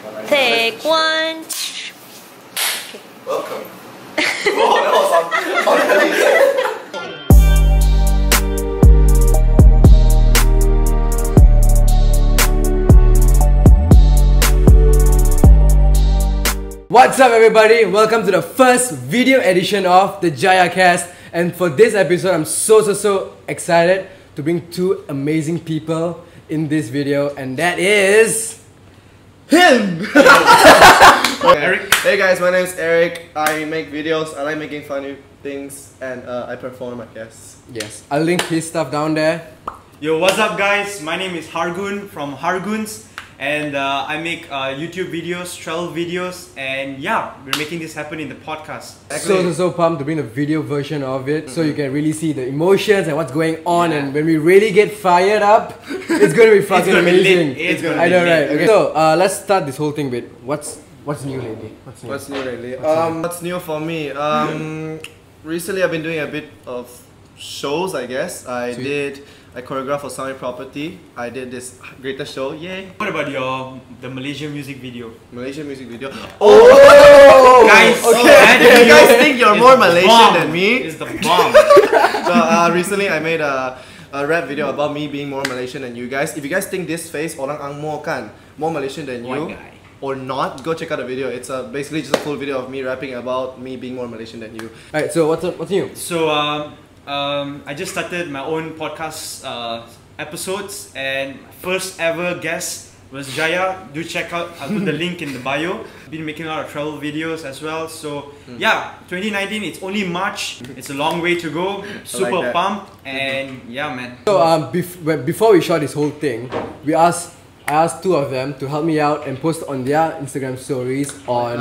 Take one. Welcome. Oh, that was What's up everybody? Welcome to the first video edition of the JayaCast, and for this episode I'm so excited to bring two amazing people in this video, and that is him! Eric. Hey guys, my name is Eric. I make videos, I like making funny things, and I perform, I guess. Yes, I'll link his stuff down there. Yo, what's up guys? My name is Harghun from Harghuns, and I make YouTube videos, travel videos, and yeah, we're making this happen in the podcast. So pumped to bring the video version of it, so you can really see the emotions and what's going on, and when we really get fired up, it's gonna be fucking amazing. It's gonna be I know, lit. right? Okay. So let's start this whole thing with what's new lately. What's new lately? What's new for me? Recently I've been doing a bit of shows, I guess. I choreographed for Sami Property. I did this greatest show, yay! What about the Malaysian music video? Malaysian music video. Oh, guys! Okay, you guys think you're more Malaysian than me? It's the bomb. So recently I made a rap video about me being more Malaysian than you guys. If you guys think this face orang angmo kan more Malaysian than you or not, go check out the video. It's basically just a full video of me rapping about me being more Malaysian than you. Alright, so what's new? So I just started my own podcast episodes, and first ever guest was Jaya. Do check out, I'll put the link in the bio. Been making a lot of travel videos as well. So yeah, 2019, it's only March. It's a long way to go. Super pumped, and yeah man. So before we shot this whole thing, I asked two of them to help me out and post on their Instagram stories on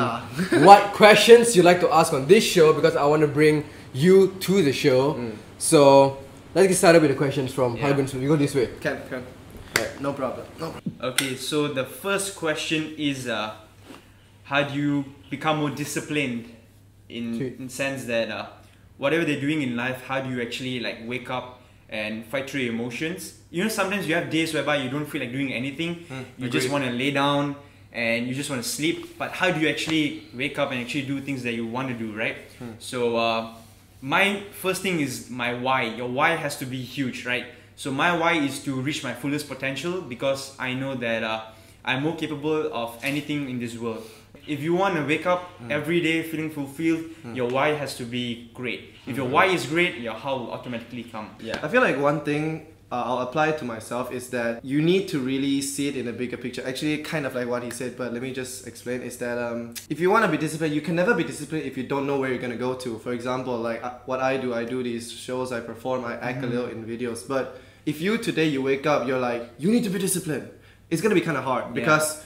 what questions you'd like to ask on this show, because I want to bring you to the show. So let's get started with the questions from Harghuns. We go this way. Can. Right. No problem. Okay, so the first question is how do you become more disciplined in sense that whatever they're doing in life, how do you actually like wake up and fight through your emotions? You know, sometimes you have days whereby you don't feel like doing anything. You just want to lay down and you just want to sleep, but how do you actually wake up and actually do things that you want to do, right? So my first thing is my why. Your why has to be huge, right? So my why is to reach my fullest potential, because I know that I'm more capable of anything in this world. If you want to wake up every day feeling fulfilled, your why has to be great. If your why is great, your how will automatically come. I feel like one thing I'll apply to myself is that you need to really see it in a bigger picture. Actually, kind of like what he said, but let me just explain, is that if you want to be disciplined, you can never be disciplined if you don't know where you're going to go to. For example, like what I do these shows, I perform, I act a little in videos. But if today you wake up, you're like, you need to be disciplined, it's going to be kind of hard, because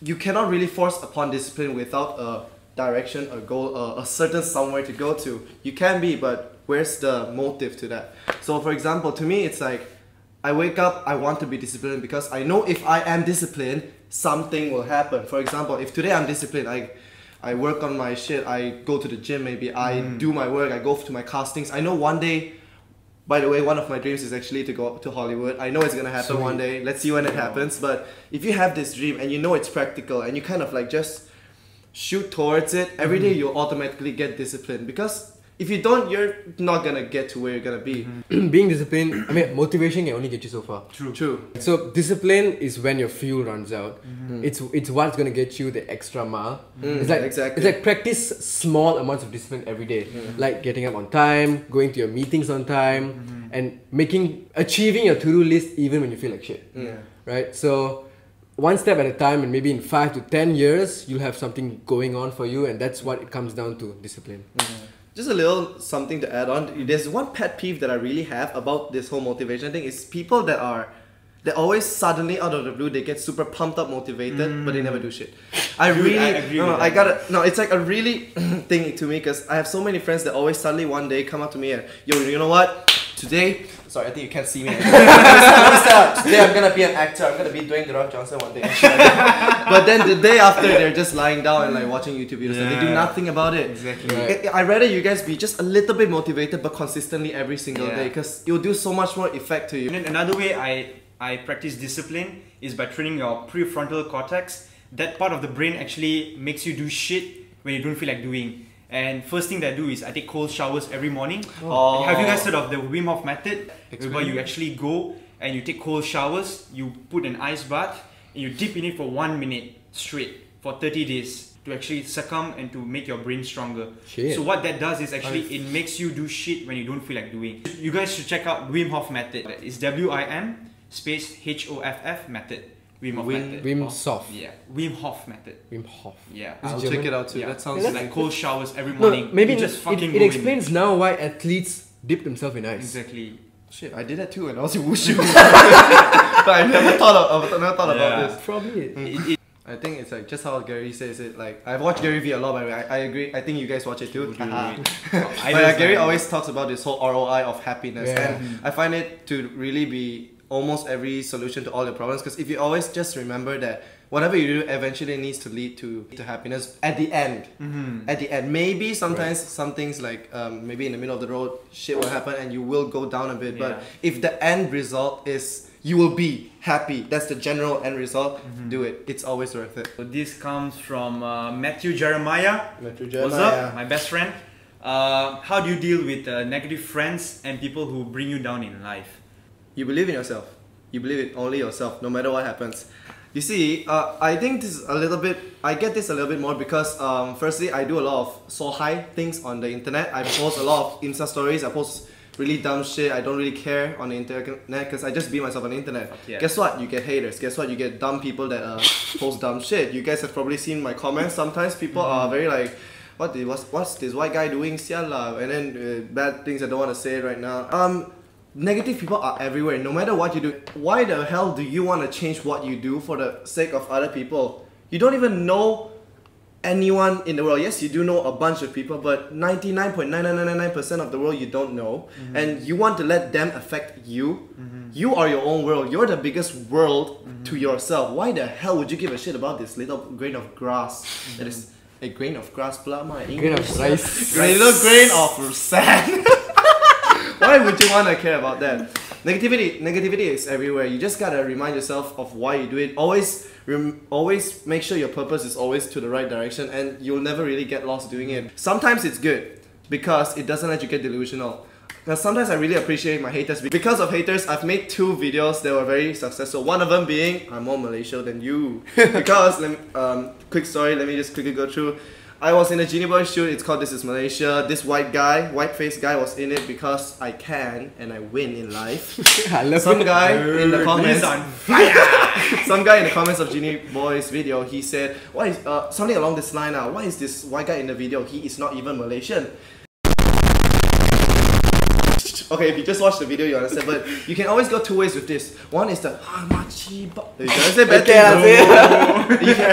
you cannot really force upon discipline without a direction, a goal, a certain somewhere to go to. You can be, but where's the motive to that? So for example, to me it's like, I wake up, I want to be disciplined because I know if I am disciplined, something will happen. For example, if today I'm disciplined, I work on my shit, I go to the gym maybe, I do my work, I go to my castings. I know one day, by the way, one of my dreams is actually to go to Hollywood. I know it's gonna happen one day, let's see when it happens. But if you have this dream and you know it's practical and you kind of like just shoot towards it, every day you'll automatically get disciplined, because if you don't, you're not gonna get to where you're gonna be. Being disciplined, I mean, motivation can only get you so far. True. So discipline is when your fuel runs out. It's what's gonna get you the extra mile. It's like exactly. It's like practice small amounts of discipline every day, like getting up on time, going to your meetings on time, and achieving your to-do list even when you feel like shit. Right? So one step at a time, and maybe in 5 to 10 years, you'll have something going on for you, and that's what it comes down to, discipline. Just a little something to add on. There's one pet peeve that I really have about this whole motivation thing, is people that always suddenly out of the blue, they get super pumped up motivated, but they never do shit. I agree it's like a really thing to me, because I have so many friends that always suddenly one day come up to me and, yo, you know what? Today, sorry, I think you can't see me. Today I'm gonna be an actor. I'm gonna be Dwayne The Rock Johnson one day. But then the day after, they're just lying down and like watching YouTube videos. And they do nothing about it. Exactly. I'd rather you guys be just a little bit motivated, but consistently every single day, because it'll do so much more effect to you. And then another way I practice discipline is by training your prefrontal cortex. that part of the brain actually makes you do shit when you don't feel like doing. And first thing that I do is I take cold showers every morning. Have you guys heard of the Wim Hof method? Where you actually go and you take cold showers, you put an ice bath, and you dip in it for 1 minute straight for 30 days to actually succumb and to make your brain stronger. Shit. So what that does is actually it makes you do shit when you don't feel like doing. You guys should check out Wim Hof method. It's WIM space HOFF method. Wim Hof method. Wim Soft. Yeah, Wim Hof method. Wim Hof. Yeah. I'll check it out too. Yeah. That sounds It's like cold showers every morning. No, maybe you just fucking it go in. explains now why athletes dip themselves in ice. Exactly. Shit, I did that too when I was in Wushu. But I never thought about this. Probably. I think it's like just how Gary says it. Like I've watched Gary Vee a lot, by the way. I agree. I think you guys watch it too. But Gary always talks about this whole ROI of happiness, and I find it to really be almost every solution to all your problems. Because if you always just remember that whatever you do eventually needs to lead to happiness at the end. At the end, maybe sometimes some things like maybe in the middle of the road shit will happen and you will go down a bit. But if the end result is you will be happy, that's the general end result, do it. It's always worth it. So this comes from Matthew Jeremiah. What's up, my best friend? How do you deal with negative friends and people who bring you down in life? You believe in yourself. You believe in only yourself, no matter what happens. You see, I think this is a little bit, I get this a little bit more because firstly, I do a lot of so high things on the internet. I post a lot of Insta stories, I post really dumb shit. I don't really care on the internet because I just be myself on the internet. Guess what? You get haters. Guess what? You get dumb people that post dumb shit. You guys have probably seen my comments. Sometimes people are very like, what's this white guy doing? Siala. And then bad things I don't want to say right now. Negative people are everywhere. No matter what you do, why the hell do you want to change what you do for the sake of other people? You don't even know anyone in the world. Yes, you do know a bunch of people, but 99.9999% of the world you don't know, and you want to let them affect you. You are your own world. You're the biggest world to yourself. Why the hell would you give a shit about this little grain of grass? That is a grain of grass, pula my English. Grain of rice. A little grain of sand. Why would you want to care about that? Negativity is everywhere. You just gotta remind yourself of why you do it. Always make sure your purpose is always to the right direction, and you'll never really get lost doing it. Sometimes it's good because it doesn't let you get delusional. Now sometimes I really appreciate my haters. Because of haters, I've made 2 videos that were very successful. One of them being, I'm more Malaysia than you. Because, quick story, let me just quickly go through. I was in a Genie Boy shoot, it's called This Is Malaysia. This white-faced guy was in it because I can and I win in life. Some guy in the comments, some guy in the comments of Genie Boy's video, he said, "Why is something along this line now? Why is this white guy in the video? He is not even Malaysian." Okay, if you just watch the video, you understand. But you can always go 2 ways with this. One is the you can say bad things.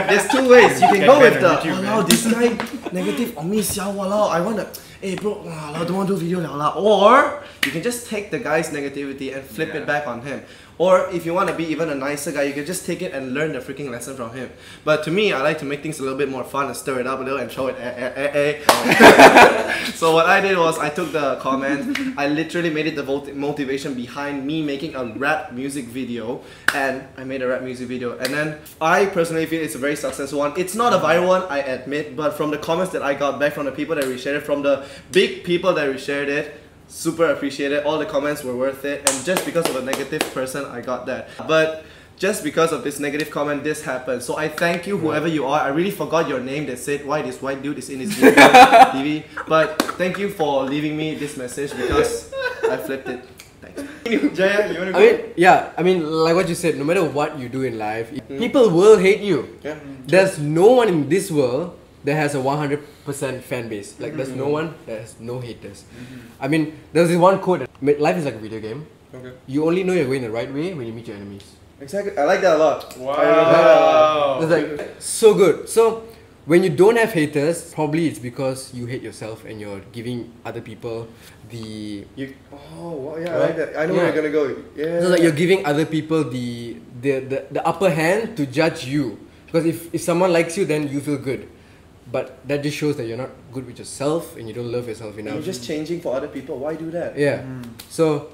There's 2 ways. You can go with the walao, this guy negative on me, xiao walao. I wanna, hey bro, I don't want to do video lah. Or you can just take the guy's negativity and flip it back on him. Or if you want to be even a nicer guy, you can just take it and learn the freaking lesson from him. But to me, I like to make things a little bit more fun and stir it up a little and show it. So what I did was I took the comment, I literally made it the motivation behind me making a rap music video, and I made a rap music video. And then I personally feel it's a very successful one. It's not a viral one, I admit, but from the comments that I got back from the people that reshared it, from the big people that reshared it, super appreciated. All the comments were worth it, and just because of a negative person, I got that. But just because of this negative comment, this happened. So I thank you, whoever you are. I really forgot your name that said why this white dude is in his TV. But thank you for leaving me this message because I flipped it. Thanks. Jaya, you wanna go? I mean, like what you said, no matter what you do in life, people will hate you. Yeah. There's no one in this world that has a 100% fan base. Like there's no one that has no haters. I mean, there's this one quote that life is like a video game. Okay. You only know you're going the right way when you meet your enemies. Exactly. I like that a lot. Wow. It's like so good. So when you don't have haters, probably it's because you hate yourself and you're giving other people the I like that. I know where you're gonna go. Yeah. So like you're giving other people the upper hand to judge you. Because if someone likes you, then you feel good. But that just shows that you're not good with yourself and you don't love yourself enough. You're just changing for other people. Why do that? Yeah. So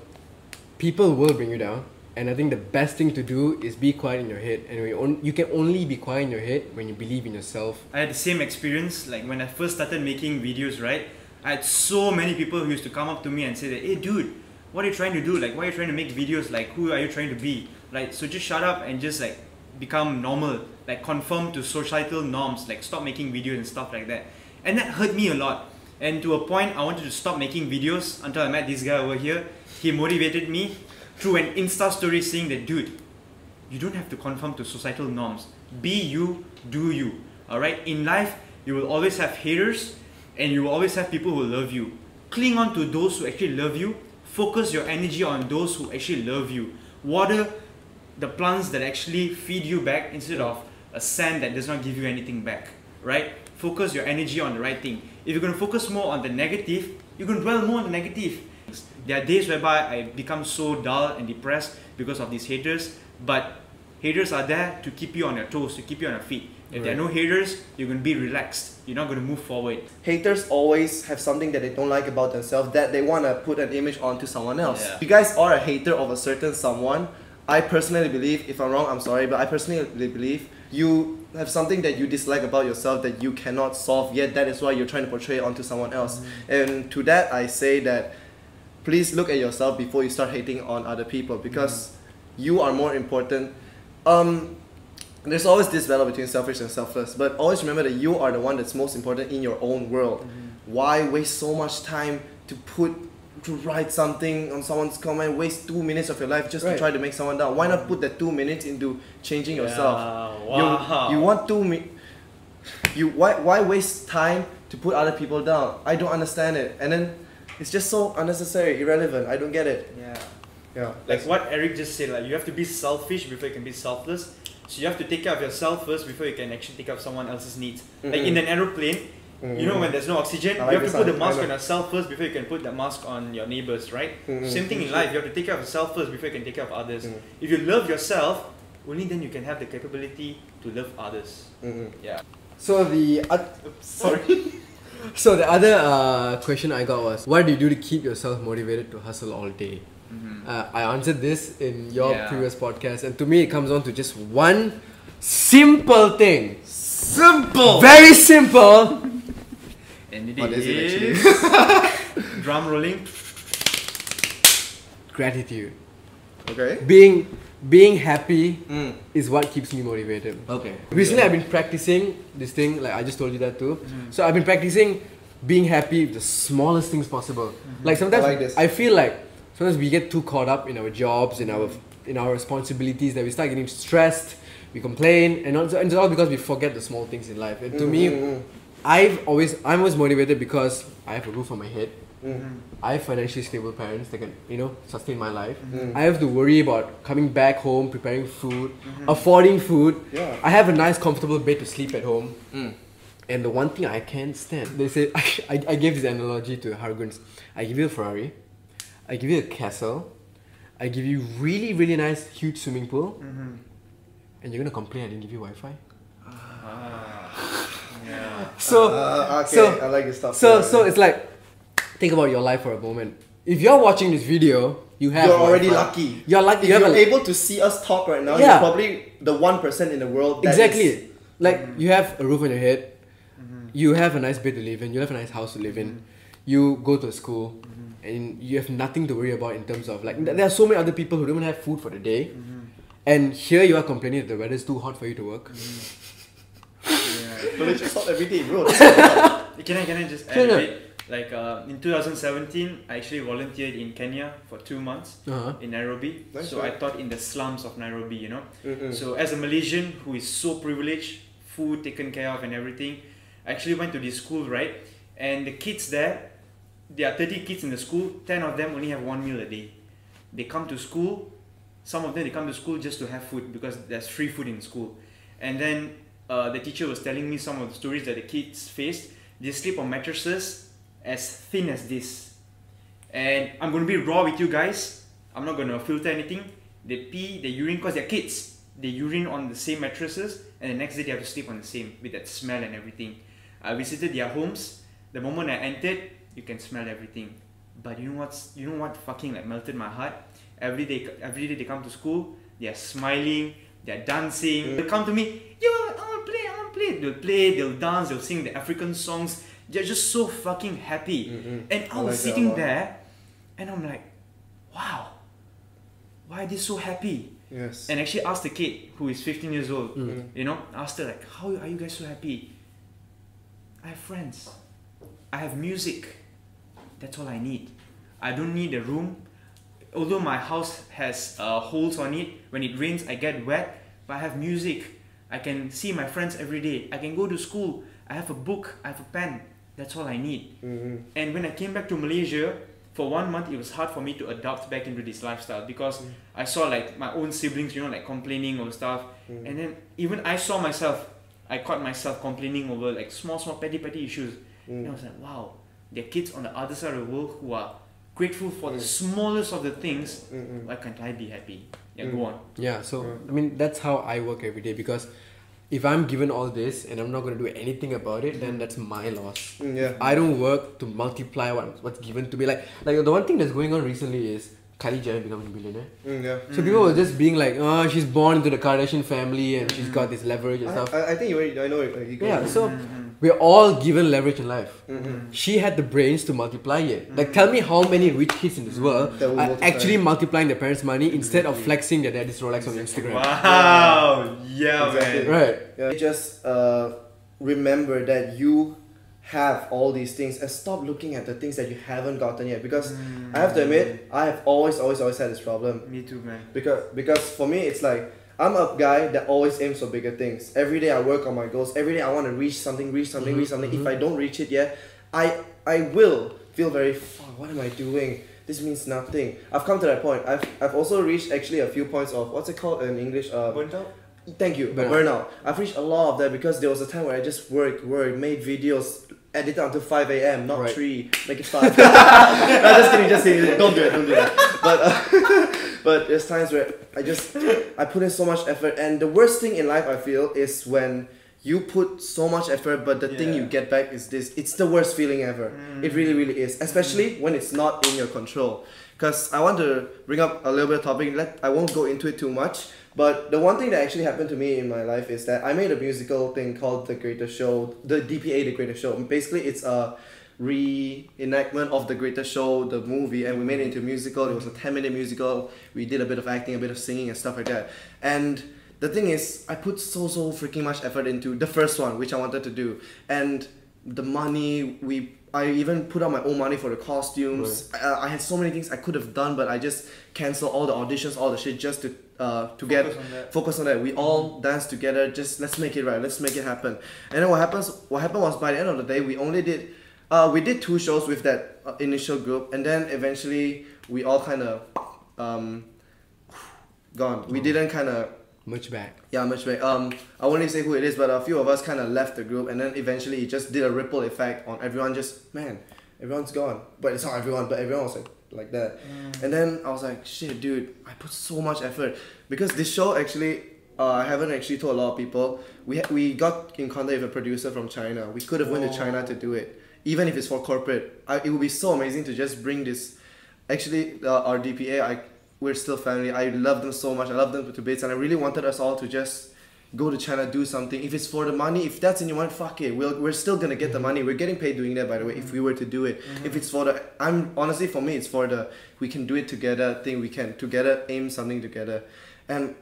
people will bring you down, And I think the best thing to do is be quiet in your head. And you can only be quiet in your head when you believe in yourself. I had the same experience. Like when I first started making videos, right? I had so many people who used to come up to me and say that, hey dude, what are you trying to do? Like, why are you trying to make videos? Like, who are you trying to be? Like, so just shut up and just like become normal. Like, conform to societal norms. Like, stop making videos and stuff like that. And that hurt me a lot. And to a point, I wanted to stop making videos until I met this guy over here. He motivated me through an Insta story saying that, dude, you don't have to conform to societal norms. Be you, do you. Alright? In life, you will always have haters and you will always have people who love you. Cling on to those who actually love you. Focus your energy on those who actually love you. Water the plants that actually feed you back instead of a sand that does not give you anything back. Right? Focus your energy on the right thing. If you're going to focus more on the negative, you're going to dwell more on the negative. There are days whereby I become so dull and depressed because of these haters, but haters are there to keep you on your toes, to keep you on your feet. If there are no haters, you're going to be relaxed. You're not going to move forward. Haters always have something that they don't like about themselves that they want to put an image onto someone else. Yeah. If you guys are a hater of a certain someone, I personally believe, if I'm wrong, I'm sorry, but I personally believe you have something that you dislike about yourself that you cannot solve yet. That is why you're trying to portray it onto someone else. And to that, I say that please look at yourself before you start hating on other people, because you are more important. There's always this battle between selfish and selfless, but always remember that you are the one that's most important in your own world. Why waste so much time to write something on someone's comment, waste 2 minutes of your life just to try to make someone down? Why not put that 2 minutes into changing yourself? Wow. You want why waste time to put other people down? I don't understand it. And then it's just so unnecessary, irrelevant. I don't get it. Yeah. Like what Eric just said, like you have to be selfish before you can be selfless. So you have to take care of yourself first before you can actually take care of someone else's needs. Like in an aeroplane, you know, when there's no oxygen, you have to put the mask on yourself first before you can put the mask on your neighbors, right? Same thing in life, you have to take care of yourself first before you can take care of others. If you love yourself, only then you can have the capability to love others. Yeah. So the So the other question I got was, what do you do to keep yourself motivated to hustle all day? I answered this in your previous podcast, and to me it comes down to just one simple thing. Simple! Very simple! And it What is it is actually? drum rolling. Gratitude. Okay. Being happy is what keeps me motivated. Okay. Recently I've been practicing this thing, like I just told you that too. So I've been practicing being happy with the smallest things possible. Like sometimes I feel like sometimes we get too caught up in our jobs, in our responsibilities, that we start getting stressed, we complain, and it's all because we forget the small things in life. And to me, I'm always motivated because I have a roof on my head. I have financially stable parents that can, sustain my life. I have to worry about coming back home, preparing food, affording food. I have a nice comfortable bed to sleep at home. And the one thing I can't stand, they say, I gave this analogy to Harghuns. I give you a Ferrari, I give you a castle, I give you really, really nice, huge swimming pool, and you're gonna complain I didn't give you Wi-Fi? I like this stuff. So it's like, think about your life for a moment. If you're watching this video, you're already lucky. You're lucky. If you're able to see us talk right now, you're probably the 1% in the world that you have a roof on your head, you have a nice bed to live in, you have a nice house to live in, you go to school, and you have nothing to worry about in terms of there are so many other people who don't even have food for the day, and here you are complaining that the weather is too hot for you to work. But it's just hot every day, bro. Can I just add a bit? Like in 2017, I actually volunteered in Kenya for 2 months in Nairobi. So I taught in the slums of Nairobi, So as a Malaysian who is so privileged, food taken care of and everything, I actually went to this school, right? And the kids there are 30 kids in the school, 10 of them only have 1 meal a day. They come to school, some of them they come to school just to have food because there's free food in school. And then the teacher was telling me some of the stories that the kids faced. They sleep on mattresses as thin as this. And I'm going to be raw with you guys. I'm not going to filter anything. They pee, they urine because they're kids. They urine on the same mattresses, and the next day they have to sleep on the same with that smell and everything. I visited their homes. The moment I entered, you can smell everything. But you know what fucking melted my heart? Every day they come to school, they're smiling, they're dancing. They'll come to me, yo, I want to play. They'll play, they'll dance, they'll sing the African songs. They're just so fucking happy. And I was sitting there, and I'm like, wow, why are they so happy? Yes. And actually asked the kid who is 15 years old, you know, asked her like, how are you guys so happy? I have friends. I have music. That's all I need. I don't need a room. Although my house has holes on it, when it rains I get wet, but I have music. I can see my friends every day. I can go to school. I have a book. I have a pen. That's all I need. And when I came back to Malaysia, for 1 month it was hard for me to adapt back into this lifestyle because I saw like my own siblings, you know, like complaining over stuff. And then even I saw myself, I caught myself complaining over like small petty issues. And I was like, wow, there are kids on the other side of the world who are grateful for the smallest of the things. Why can't I be happy? Yeah, go on. Yeah, so I mean that's how I work every day, because if I'm given all this and I'm not going to do anything about it, then that's my loss. Yeah. I don't work to multiply what's given to me. Like the one thing that's going on recently is Kylie Jenner becoming a billionaire. So people were just being like, oh, she's born into the Kardashian family and she's got this leverage and stuff. I think I know it. Yeah, so we're all given leverage in life. She had the brains to multiply it. Like, tell me how many rich kids in this world are actually multiplying their parents' money instead of flexing their daddy's Rolex on Instagram. Wow, yeah, Exactly. man. Right. Yeah. Just remember that you have all these things and stop looking at the things that you haven't gotten yet, because I have to admit I have always had this problem. Me too, man. Because for me it's like I'm a guy that always aims for bigger things. Every day I work on my goals. Every day I want to reach something. If I don't reach it yet, I will feel very, fuck, what am I doing? This means nothing. I've come to that point. I've also reached actually a few points of, what's it called in English? Burnt out? Thank you. Burnout. I've reached a lot of that because there was a time where I just worked, made videos, edited until 5 a.m. Not 3, make it 5. No, just kidding. Don't do that. But there's times where I put in so much effort, and the worst thing in life I feel is when you put so much effort but the thing you get back is this. It's the worst feeling ever. It really is, especially when it's not in your control. Because I want to bring up a little bit of topic. I won't go into it too much, but the one thing that actually happened to me in my life is that I made a musical thing called The Greatest Show, the DPA, The Greatest Show. Basically it's a reenactment of The Greatest Show, the movie, and we made it into a musical. It was a 10-minute musical. We did a bit of acting, a bit of singing and stuff like that. And the thing is, I put so freaking much effort into the first one, which I wanted to do. And the money, I even put out my own money for the costumes. I had so many things I could have done, but I just canceled all the auditions, all the shit, just to focus on that. We all danced together, just let's make it right, let's make it happen. And then what happened was, by the end of the day, we did 2 shows with that initial group, and then eventually we all kind of gone. We didn't kind of Much back. Yeah, much back. I won't even say who it is, but a few of us kind of left the group, and then eventually it just did a ripple effect on everyone. Just, man, everyone's gone. But it's not everyone, but everyone was like that. And then I was like, shit, dude, I put so much effort, because this show actually, I haven't actually told a lot of people. We got in contact with a producer from China. We could have went to China to do it, even if it's for corporate. It would be so amazing to just bring this. Actually, our DPA, we're still family. I love them so much. I love them to bits, and I really wanted us all to just go to China, do something. If it's for the money, if that's in your mind, fuck it. We're still gonna get the money. We're getting paid doing that, by the way. If we were to do it, if it's for the, honestly, for me, it's for the we can do it together thing. We can together aim something together, and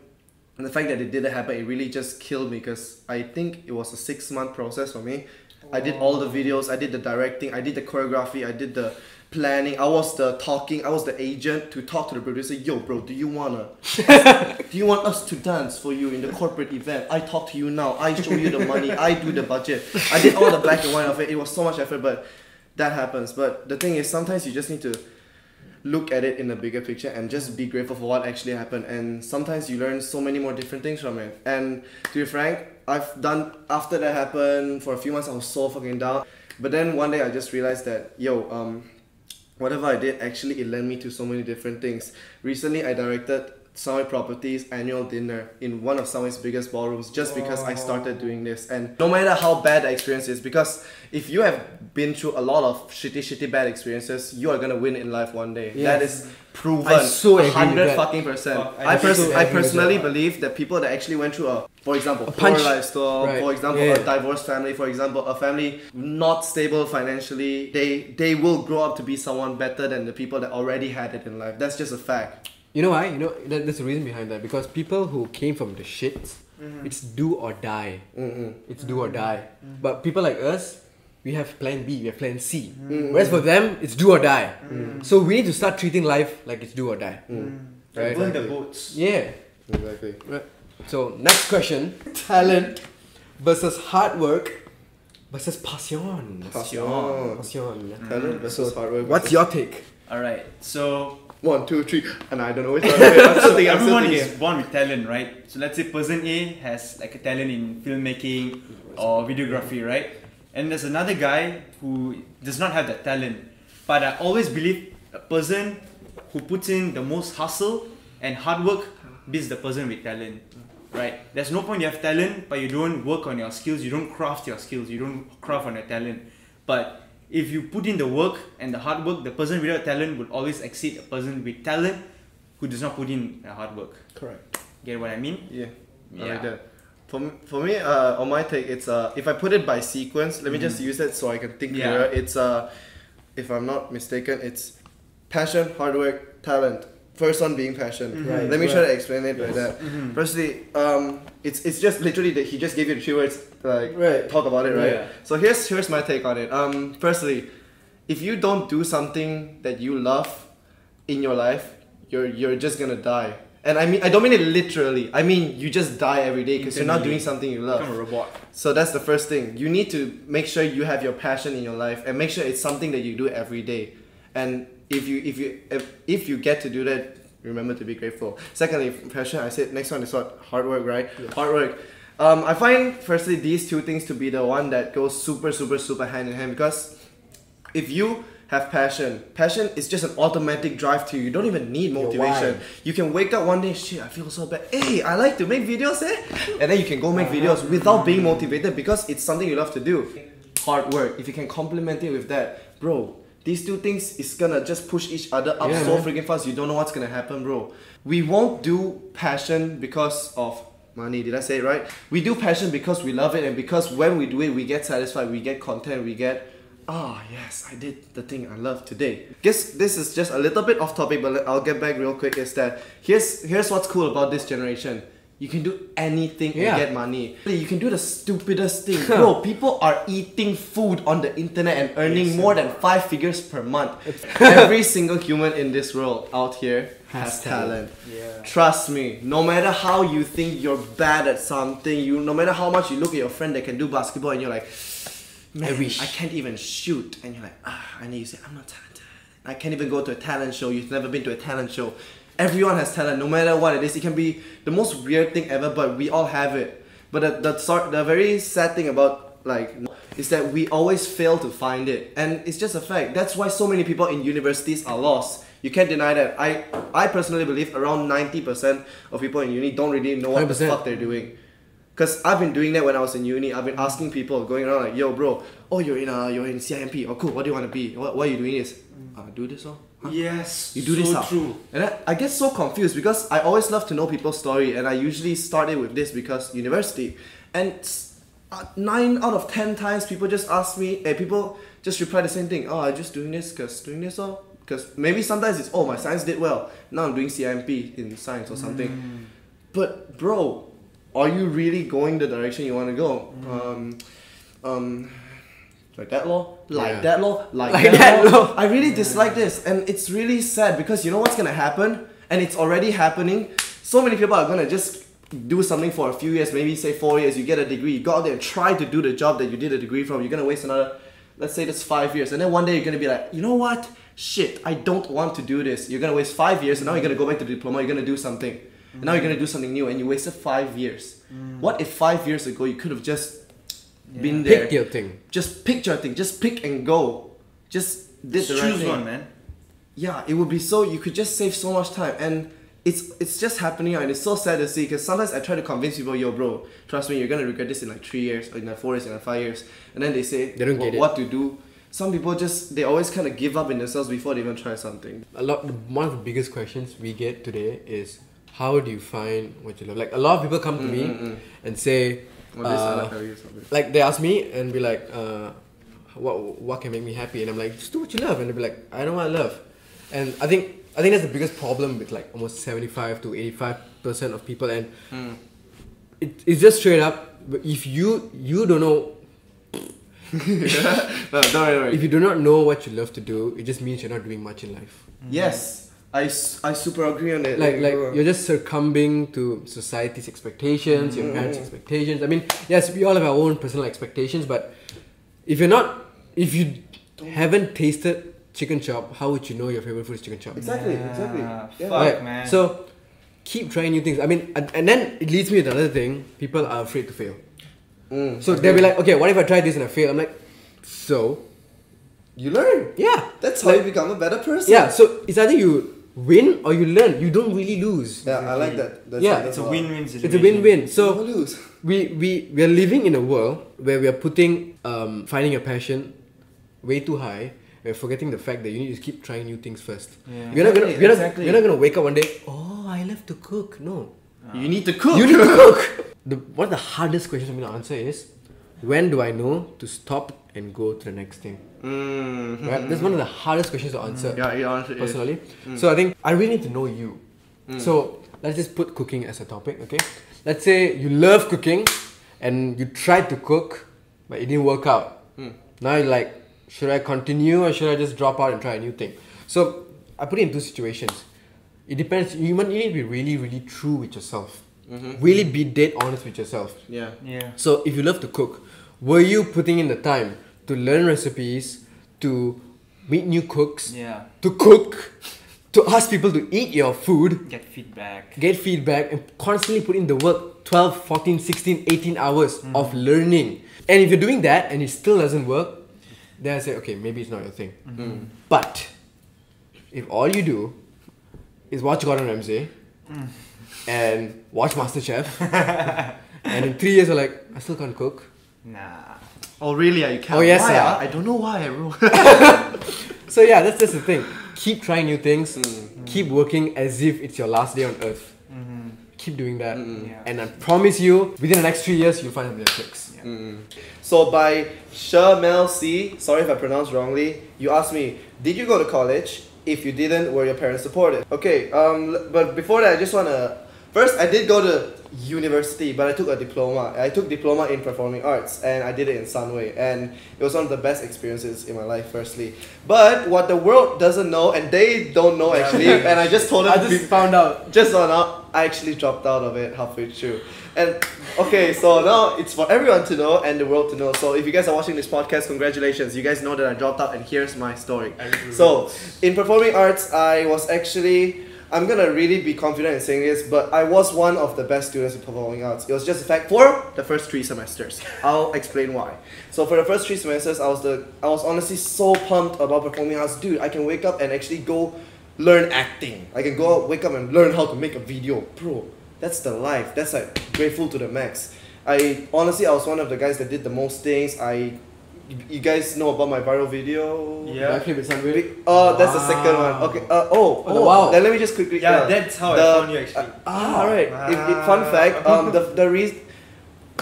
the fact that it didn't happen, it really just killed me, because I think it was a 6-month process for me. I did all the videos. I did the directing. I did the choreography. I did the planning. I was the agent to talk to the producer. Yo, bro, do you want us to dance for you in the corporate event? I talk to you now. I show you the money. I do the budget. I did all the black and white of it. It was so much effort, but that happens. But the thing is, sometimes you just need to look at it in the bigger picture and just be grateful for what actually happened. And sometimes you learn so many more different things from it. And to be frank, after that happened, for a few months I was so fucking down. But then one day I just realized that, whatever I did, actually it led me to so many different things. Recently I directed Sunway Properties annual dinner in one of Sunway's biggest ballrooms just because I started doing this. And no matter how bad the experience is, because if you have been through a lot of shitty bad experiences, you are gonna win in life one day. Yes. That is proven. I so agree with 100 that. fucking percent. Fuck, I I personally believe that people that actually went through for example, poor punch. lifestyle, Right. for example, Yeah. a divorced family, for example, a family not stable financially, they will grow up to be someone better than the people that already had it in life. That's just a fact. You know why? There's a reason behind that. Because people who came from the shits, it's do or die. It's do or die. But people like us, we have plan B, we have plan C. Whereas for them, it's do or die. So we need to start treating life like it's do or die. Right? Burn the boats. Yeah. Exactly. Right. So next question: talent versus hard work versus passion. Passion. Talent versus hard work. What's your take? Alright, so 1, 2, 3, and I don't know which one. I'm still thinking, everyone is born with talent, right? So let's say person A has like a talent in filmmaking or videography, right? And there's another guy who does not have that talent. But I always believe a person who puts in the most hustle and hard work beats the person with talent, right? There's no point you have talent but you don't work on your skills, you don't craft your skills, you don't craft on your talent. But if you put in the work and the hard work, the person without talent would always exceed a person with talent who does not put in the hard work. Correct. Get what I mean? Yeah. I Yeah. like that. For me, on my take, it's if I put it by sequence, let me just use it so I can think Yeah. clearer. It's if I'm not mistaken, it's passion, hard work, talent. First one being passion. Right, Let me try right. to explain it like that. Firstly, it's just literally that he just gave you the 3 words like Right. talk about it, right? Yeah. So here's my take on it. Firstly, if you don't do something that you love in your life, you're just gonna die. And I don't mean it literally. I mean you just die every day because you're not doing something you love. Become a robot. So that's the first thing. You need to make sure you have your passion in your life and make sure it's something that you do every day. And if you get to do that, remember to be grateful. Secondly, passion. I said next one is what? Hard work, right? Yes. Hard work. I find firstly these 2 things to be the one that goes super hand in hand, because if you have passion is just an automatic drive to you. You don't even need motivation. why. You can wake up one day, shit, I feel so bad. Hey, I like to make videos, and then you can go make videos without being motivated because it's something you love to do. Hard work. If you can complement it with that, bro, these 2 things is gonna just push each other up Yeah, so man. freaking fast. You don't know what's gonna happen, bro. We won't do passion because of money. Did I say it right? We do passion because we love it, and because when we do it, we get satisfied, we get content, we get, yes, I did the thing I love today. Guess this is just a little bit off topic, but I'll get back real quick. Is that here's what's cool about this generation. You can do anything Yeah. and get money. You can do the stupidest thing. Bro, people are eating food on the internet and earning more than 5 figures per month. Every single human in this world out here has talent. Yeah. Trust me, no matter how you think you're bad at something, no matter how much you look at your friend that can do basketball and you're like, man, I can't even shoot. And you're like, and then you say, I'm not talented. I can't even go to a talent show. You've never been to a talent show. Everyone has talent, no matter what it is. It can be the most weird thing ever, but we all have it. But the very sad thing about is that we always fail to find it, and it's just a fact. That's why so many people in universities are lost. You can't deny that. I personally believe around 90% of people in uni don't really know what the 100%. fuck they're doing. Cause I've been doing that when I was in uni. I've been asking people, going around like, yo bro, you're in CIMP. Oh cool, what do you want to be? What are you doing this? Do this or? Huh? Yes, You do so this true. And I get so confused because I always love to know people's story, and I usually start it with this because university. And 9 out of 10 times people just ask me, people just reply the same thing. I'm just doing this or? Because maybe sometimes it's, my science did well. Now I'm doing CIMP in science or something. But bro, are you really going the direction you want to go? Like that law? Like Yeah. that law? Like Like that that law? law. I really dislike this, and it's really sad because you know what's gonna happen? And it's already happening. So many people are gonna just do something for a few years, maybe say 4 years, you get a degree, you go out there and try to do the job that you did a degree from, you're gonna waste another, let's say that's 5 years, and then one day you're gonna be like, you know what? Shit, I don't want to do this. You're gonna waste 5 years, and now you're gonna go back to the diploma, you're gonna do something. And now you're gonna do something new, and you wasted 5 years. What if 5 years ago you could have just been there? Pick your thing. Just pick your thing, just pick and go. Just did Just the right choose thing. one, man. Yeah, it would be so, you could just save so much time. And it's just happening and it's so sad to see because sometimes I try to convince people, yo bro, trust me, you're gonna regret this in like 3 years or in like 4 years, in like 5 years, and then they say They don't get it. what to do. Some people they always kind of give up in themselves before they even try something. One of the biggest questions we get today is, how do you find what you love? Like a lot of people come to me and say, Well, this I like how you something. like they ask me and be like, what can make me happy? And I'm like, just do what you love. And they'll be like, I know what I love. And I think that's the biggest problem with like almost 75 to 85% of people. And it's just straight up. If you don't know, No, don't worry. if you do not know what you love to do, it just means you're not doing much in life. Yes, I super agree on it. Like you're just succumbing to society's expectations, your parents' expectations. I mean, yes, we all have our own personal expectations, but if you haven't tasted chicken chop, how would you know your favorite food is chicken chop? Exactly. Yeah. Fuck, man. So keep trying new things. I mean, and then it leads me to another thing. People are afraid to fail. So they'll be like, okay, what if I try this and I fail? I'm like, so You learn. yeah, That's how you become a better person. yeah. So it's either you win or you learn. You don't really lose. Yeah, I like that. Yeah. It's a win-win situation. It's a win-win. Don't So lose. we are living in a world where we are putting finding a passion way too high. We're forgetting the fact that you need to keep trying new things first. Yeah. You're not gonna wake up one day, oh, I love to cook. No. You need to cook. You need to cook. One of the hardest questions for me to answer is, when do I know to stop and go to the next thing? Right? That's one of the hardest questions to answer. Yeah, it honestly is. Personally. So I think I really need to know you. So let's just put cooking as a topic, okay? Let's say you love cooking and you tried to cook, but it didn't work out. Now you're like, should I continue or should I just drop out and try a new thing? So I put it in two situations. It depends. You need to be really, really true with yourself. Really be dead honest with yourself. Yeah. So if you love to cook, were you putting in the time to learn recipes, to meet new cooks, to cook, to ask people to eat your food, Get feedback. and constantly put in the work, 12, 14, 16, 18 hours of learning. And if you're doing that and it still doesn't work, then I say, okay, maybe it's not your thing. But if all you do is watch Gordon Ramsay and watch MasterChef, and in 3 years you're like, I still can't cook. Nah. Oh really? You can't. Oh, yes, why? yeah. I don't know why, bro. So yeah, that's just the thing. Keep trying new things. Keep working as if it's your last day on earth. Keep doing that. And I promise you, within the next 3 years, you'll find something that clicks. So by Shamel C, sorry if I pronounced wrongly, you asked me, did you go to college? If you didn't, were your parents supportive? Okay, but before that, I just wanna... First, I did go to university, but I took a diploma. I took diploma in performing arts, and I did it in Sunway, and it was one of the best experiences in my life, firstly. But what the world doesn't know, and they don't know actually, and I just told them... I just found out. Just found out, I actually dropped out of it halfway through. And okay, so now it's for everyone to know and the world to know. So if you guys are watching this podcast, congratulations. You guys know that I dropped out, and here's my story. So in performing arts, I was actually... I'm gonna really be confident in saying this, but I was one of the best students in performing arts. It was just a fact for the first 3 semesters. I'll explain why. So for the first 3 semesters, I was honestly so pumped about performing arts. Dude, I can wake up and actually go learn acting. I can go wake up and learn how to make a video. Bro, that's the life. That's like grateful to the max. I was one of the guys that did the most things. You guys know about my viral video? I clip with Sunway. That's the second one. Okay. Wow. Then let me just quickly. That's how I found you actually. Alright. Fun fact. The reason,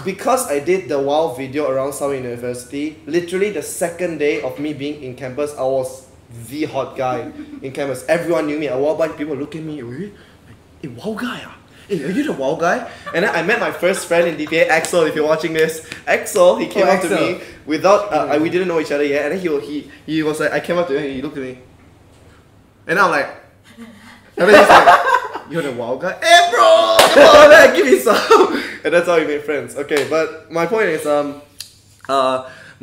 because I did the WoW video around Summer University, literally the second day of me being in campus, I was the hot guy in campus. Everyone knew me. A while back, people look at me. Hey, WoW guy ah? Hey, are you the WoW guy? And then I met my first friend in DPA, Axel, if you're watching this. Axel, he came up to me without, we didn't know each other yet, and then he was like, I came up to him and he looked at me. And I'm like, and then he's like, you're the WoW guy? Hey bro, come on man, give me some. And that's how we made friends. Okay, but my point is,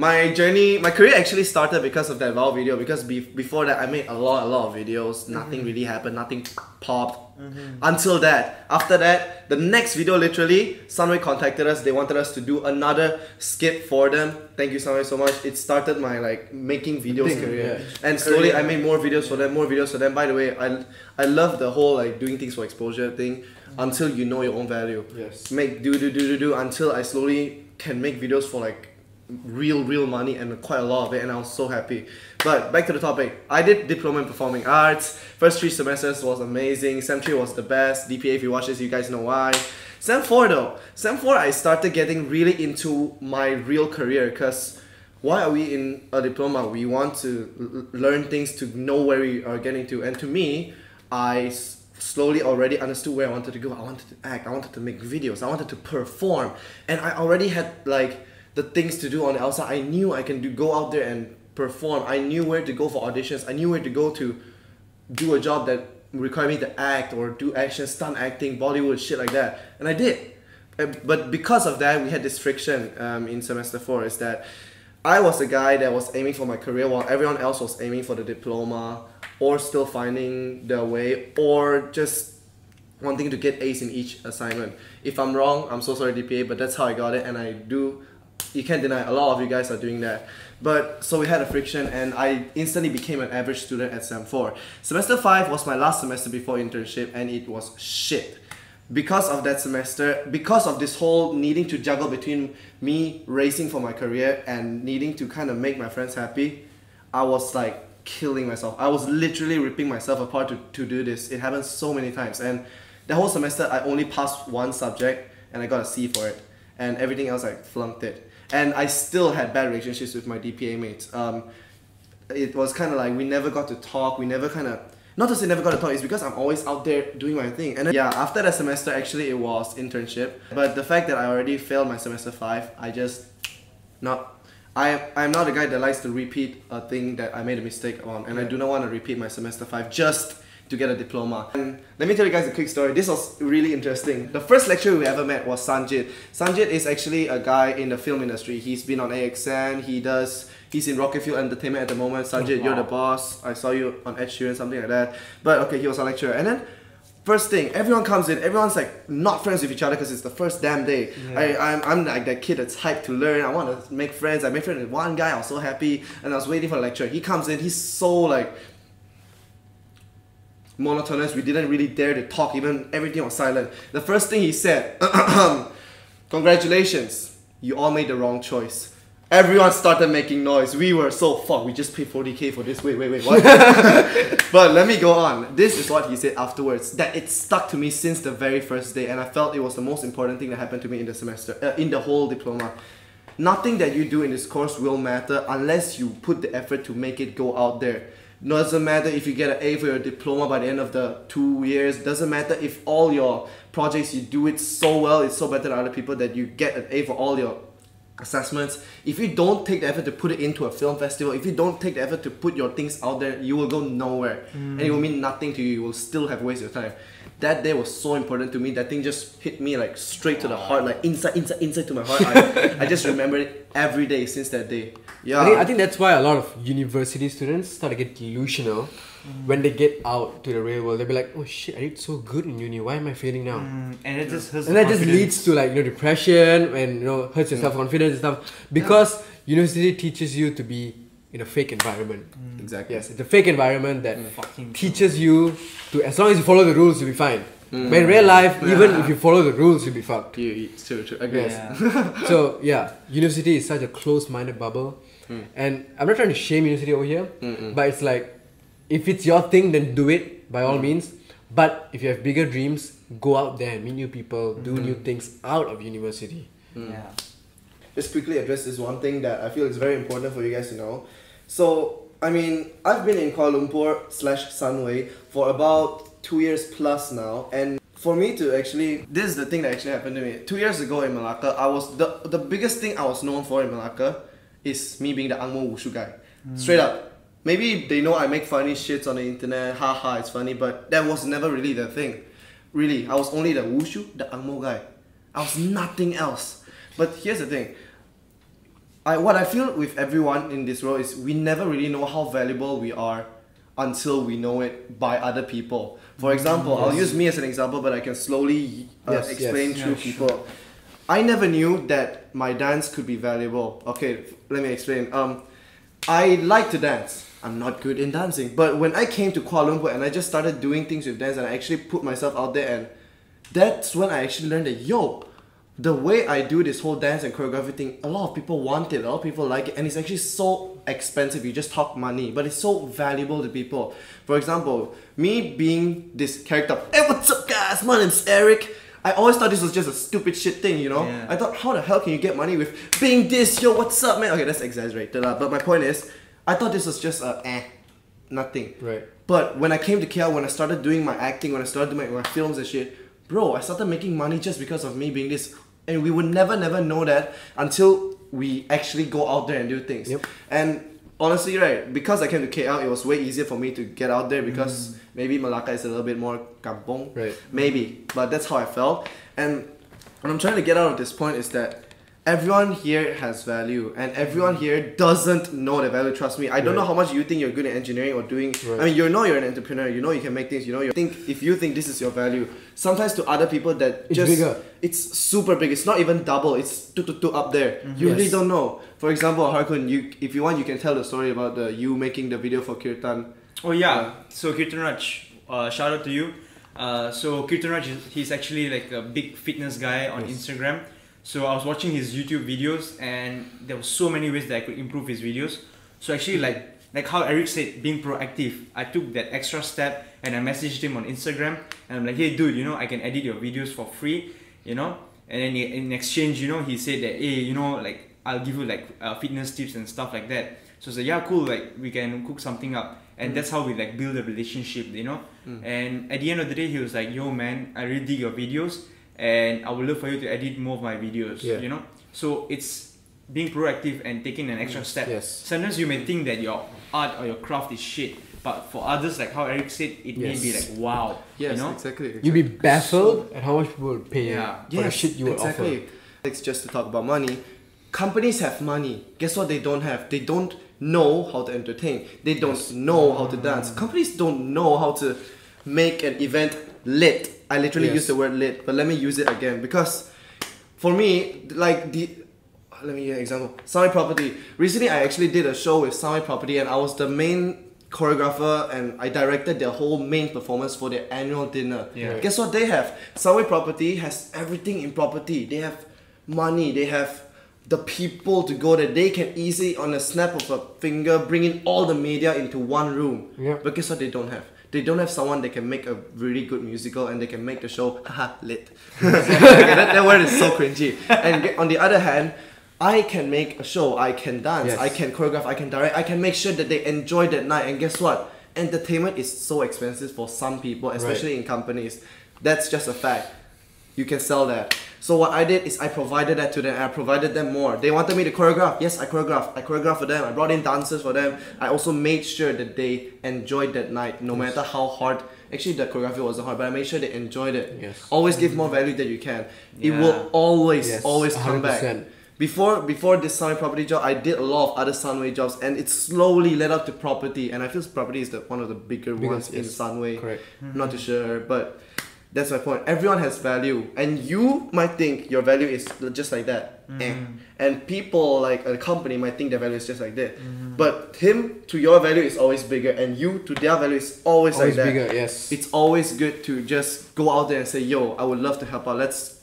My journey, my career actually started because of that Lau video. Because before that, I made a lot of videos. Nothing really happened. Nothing popped. Until that. After that, the next video, literally, Sunway contacted us. They wanted us to do another skit for them. Thank you, Sunway, so much. It started my like making videos career. And slowly, I made more videos for them. More videos for them. By the way, I love the whole like doing things for exposure thing. Until you know your own value. Yes. Make do until I slowly can make videos for like real money and quite a lot of it, and I was so happy. But back to the topic, I did diploma in performing arts. First 3 semesters was amazing. Sem 3 was the best. DPA, if you watch this, you guys know why. Sem 4 though, Sem 4 I started getting really into my real career, because why are we in a diploma? We want to learn things to know where we are getting to, and to me, I slowly already understood where I wanted to go. I wanted to act, I wanted to make videos, I wanted to perform, and I already had like the things to do on the outside. I knew I can go out there and perform. I knew where to go for auditions. I knew where to go to do a job that required me to act or do action, stunt acting, Bollywood, shit like that. And I did. But because of that, we had this friction in semester 4, is that I was the guy that was aiming for my career while everyone else was aiming for the diploma, or still finding their way, or just wanting to get A's in each assignment. If I'm wrong, I'm so sorry DPA, but that's how I got it, and I do. You can't deny, a lot of you guys are doing that. But so we had a friction, and I instantly became an average student at Sem 4. Semester 5 was my last semester before internship, and it was shit. Because of that semester, because of this whole needing to juggle between me racing for my career and needing to kind of make my friends happy, I was like killing myself. I was literally ripping myself apart to do this. It happened so many times, and the whole semester I only passed 1 subject and I got a C for it, and everything else I flunked it. And I still had bad relationships with my DPA mates. It was kind of like we never got to talk. We never kind of, not to say never got to talk, it's because I'm always out there doing my thing. And then, yeah, after that semester, actually it was internship. But the fact that I already failed my semester 5, I'm not a guy that likes to repeat a thing that I made a mistake on. And I do not want to repeat my semester 5 just to get a diploma. And let me tell you guys a quick story. This was really interesting. The first lecturer we ever met was Sanjit. Sanjit is actually a guy in the film industry. He's been on AXN, he's in Rocket Fuel Entertainment at the moment. Sanjit, you're the boss. I saw you on Ed Sheeran, something like that. But okay, he was a lecturer. And then first thing, everyone comes in, everyone's like not friends with each other because it's the first damn day. I'm like that kid that's hyped to learn. I want to make friends. I made friends with one guy, I was so happy, and I was waiting for the lecture. He comes in, he's so like monotonous. We didn't really dare to talk, even everything was silent. The first thing he said, congratulations, you all made the wrong choice. Everyone started making noise. We were so fuck, we just paid 40k for this. Wait, what? But let me go on. This is what he said afterwards, that it stuck to me since the very first day, and I felt it was the most important thing that happened to me in the semester, in the whole diploma. Nothing that you do in this course will matter unless you put the effort to make it go out there. Doesn't matter if you get an A for your diploma by the end of the 2 years. Doesn't matter if all your projects you do it so well, it's so better than other people that you get an A for all your assessments. If you don't take the effort to put it into a film festival, if you don't take the effort to put your things out there, you will go nowhere. And it will mean nothing to you. You will still have wasted your time. That day was so important to me. That thing just hit me like straight to the heart, like inside to my heart. I just remember it every day since that day. Yeah. I think that's why a lot of university students start to get delusional when they get out to the real world. They'll be like, oh shit, I did so good in uni, why am I failing now? And it just hurts. And that just leads to like, depression and hurts your self-confidence and stuff. Because university teaches you to be in a fake environment. Exactly. Yes, it's a fake environment that teaches you to, as long as you follow the rules, you'll be fine. But in real life, even if you follow the rules, you'll be fucked. It's true. I guess. Yeah. So yeah, university is such a close-minded bubble. And I'm not trying to shame university over here, but it's like, if it's your thing, then do it by all means. But if you have bigger dreams, go out there and meet new people, do new things out of university. Yeah. Just quickly address this one thing that I feel is very important for you guys to know. So, I mean, I've been in Kuala Lumpur / Sunway for about 2 years plus now, and for me to actually, this is the thing that actually happened to me. 2 years ago in Malacca, I was the biggest thing I was known for in Malacca is me being the Angmo Wushu guy. Straight up. Maybe they know I make funny shits on the internet, haha, it's funny, but that was never really the thing. Really, I was only the Wushu, the Angmo guy. I was nothing else. But here's the thing. what I feel with everyone in this world is we never really know how valuable we are until we know it by other people. For example, I'll use me as an example, but I can slowly explain through people. Sure. I never knew that my dance could be valuable. Okay, let me explain. I like to dance. I'm not good in dancing. But when I came to Kuala Lumpur and I just started doing things with dance and I actually put myself out there, and that's when I actually learned that, yo, the way I do this whole dance and choreography thing, a lot of people want it, a lot of people like it, and it's actually so expensive. You just talk money, but it's so valuable to people. For example, me being this character, hey, what's up guys, my name's Eric. I always thought this was just a stupid shit thing, you know? Yeah. I thought, how the hell can you get money with being this, yo, what's up, man? Okay, that's exaggerated, but my point is, I thought this was just nothing. Right. But when I came to KL, when I started doing my acting, when I started doing my films and shit, bro, I started making money just because of me being this. And we would never know that until we actually go out there and do things. Yep. And honestly, right, because I came to KL, it was way easier for me to get out there because maybe Malacca is a little bit more kampong. Right. Maybe. But that's how I felt. And what I'm trying to get out of this point is that everyone here has value and everyone here doesn't know the value. Trust me, I don't know how much you think you're good at engineering or doing. I mean, you know you're an entrepreneur, you know you can make things, you know you think, if you think this is your value, sometimes to other people that it's bigger. It's super big. It's not even double, it's two up there. You really don't know. For example, Harghun, if you want, you can tell the story about you making the video for Kirtan. Oh yeah, so Kirtan Raj, shout out to you. So Kirtan Raj, he's actually like a big fitness guy on Instagram. So I was watching his YouTube videos and there were so many ways that I could improve his videos. So actually like how Eric said, being proactive, I took that extra step and I messaged him on Instagram and I'm like, hey dude, you know, I can edit your videos for free, you know. And then in exchange, you know, he said that, hey, you know, like I'll give you like fitness tips and stuff like that. So I said, yeah, cool, like we can cook something up. And that's how we like build a relationship, you know. And at the end of the day, he was like, yo man, I really dig your videos. And I would love for you to edit more of my videos, you know. So it's being proactive and taking an extra step. Sometimes you may think that your art or your craft is shit, but for others, like how Eric said, it may be like wow. Yes, you know? exactly. You'll be baffled at how much people will pay for the shit you will offer. It's just to talk about money. Companies have money. Guess what they don't have? They don't know how to entertain. They don't know how to dance. Companies don't know how to make an event lit. I literally use the word lit, but let me use it again because for me, like let me give an example. Samai Property. Recently, I actually did a show with Samai Property and I was the main choreographer and I directed their whole main performance for their annual dinner. Guess what they have? Samai Property has everything in property. They have money, they have the people to go there. They can easily, on a snap of a finger, bring in all the media into one room. But guess what they don't have? They don't have someone that can make a really good musical and they can make the show lit. that word is so cringy. And on the other hand, I can make a show, I can dance, I can choreograph, I can direct, I can make sure that they enjoy that night. And guess what? Entertainment is so expensive for some people, especially in companies. That's just a fact. You can sell that. So what I did is I provided that to them and I provided them more. They wanted me to choreograph. Yes, I choreographed. I choreographed for them. I brought in dancers for them. I also made sure that they enjoyed that night, no matter how hard. Actually, the choreography wasn't hard, but I made sure they enjoyed it. Always give more value that you can. It will always come 100%. back. Before this Sunway Property job, I did a lot of other Sunway jobs and it slowly led up to property. And I feel property is one of the bigger ones in Sunway. Correct. Not too sure, but that's my point. Everyone has value, and you might think your value is just like that. And people like a company might think their value is just like that. But him to your value is always bigger, and you to their value is always like that. Bigger, yes. It's always good to just go out there and say, yo, I would love to help out. Let's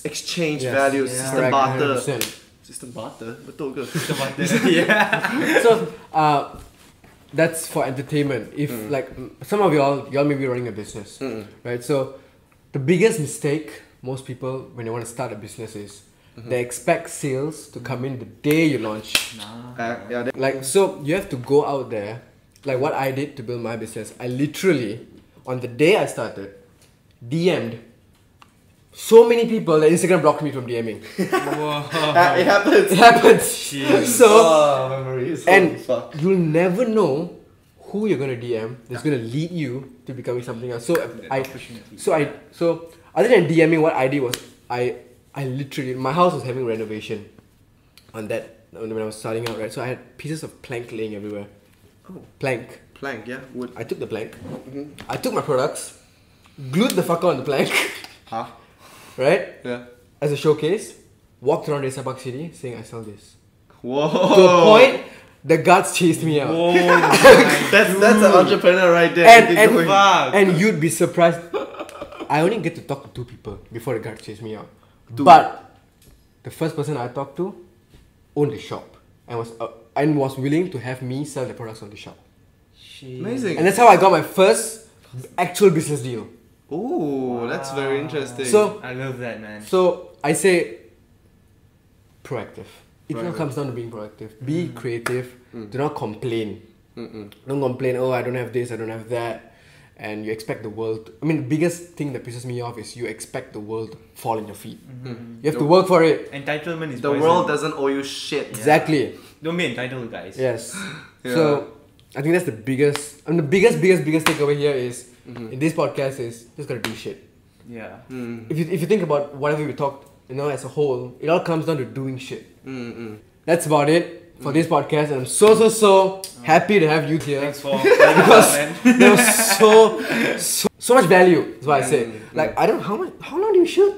exchange values, system barter. 100%. System barter? Betul ke? System barter. So, that's for entertainment. If like some of y'all may be running a business, right? So the biggest mistake most people when they want to start a business is they expect sales to come in the day you launch. Like so you have to go out there. Like what I did to build my business, I literally on the day I started DM'd so many people that Instagram blocked me from DMing. It happens. It happens. So memories. And you'll never know who you're gonna DM that's gonna lead you to becoming something else. So other than DMing, what I did was I literally, my house was having renovation on that when I was starting out, right? So I had pieces of plank laying everywhere. Oh. Plank. Plank, yeah, wood. I took the plank. I took my products, glued the fucker on the plank, Huh? right? Yeah. As a showcase, walked around Desa Park City saying I sell this. Whoa. To a point, the guards chased me out. Oh, That's an entrepreneur right there. Keep going. And you'd be surprised. I only get to talk to 2 people before the guards chased me out. 2. But the first person I talked to owned the shop and was willing to have me sell the products on the shop. Amazing. And that's how I got my first actual business deal. Oh, that's very interesting. So I love that, man. So I say proactive. It all Proactive. comes down to being proactive. Be creative. Do not complain. Mm-mm. Don't complain, oh, I don't have this, I don't have that. And you expect the world. I mean, the biggest thing that pisses me off is you expect the world to fall in your feet. You have to work for it. Entitlement is The poison. world doesn't owe you shit. Exactly. Don't be entitled, guys. Yes. Yeah. So I think that's the biggest. I mean, the biggest takeaway here is in this podcast is just gotta do shit. Yeah. If you think about whatever we talked, as a whole, it all comes down to doing shit. Mm-mm. That's about it for this podcast, and I'm so happy to have you here. Thanks for Because man. there was so much value. That's why I say. Like, I don't know how long do you shoot?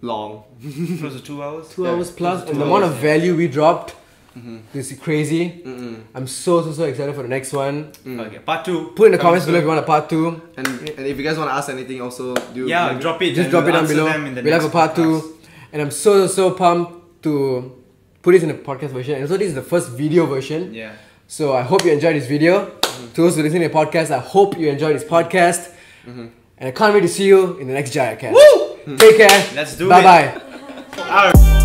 Long. Close to 2 hours. 2 Yeah, hours plus, close to and 2 the amount hours, of value we dropped Mm-hmm. is crazy. I'm so excited for the next one. Okay, part 2. Put in the Coming comments below if soon. you want a part 2. And if you guys want to ask anything, also do. Yeah, maybe- drop it. Just and drop it we'll down answer below. them in the We'll have a next part podcast. 2. And I'm so pumped to put this in a podcast version. And so this is the first video version. Yeah. So I hope you enjoyed this video. To those who listen to the podcast, I hope you enjoyed this podcast. And I can't wait to see you in the next JayaCast. Take care. Let's do it. Bye-bye. Alright.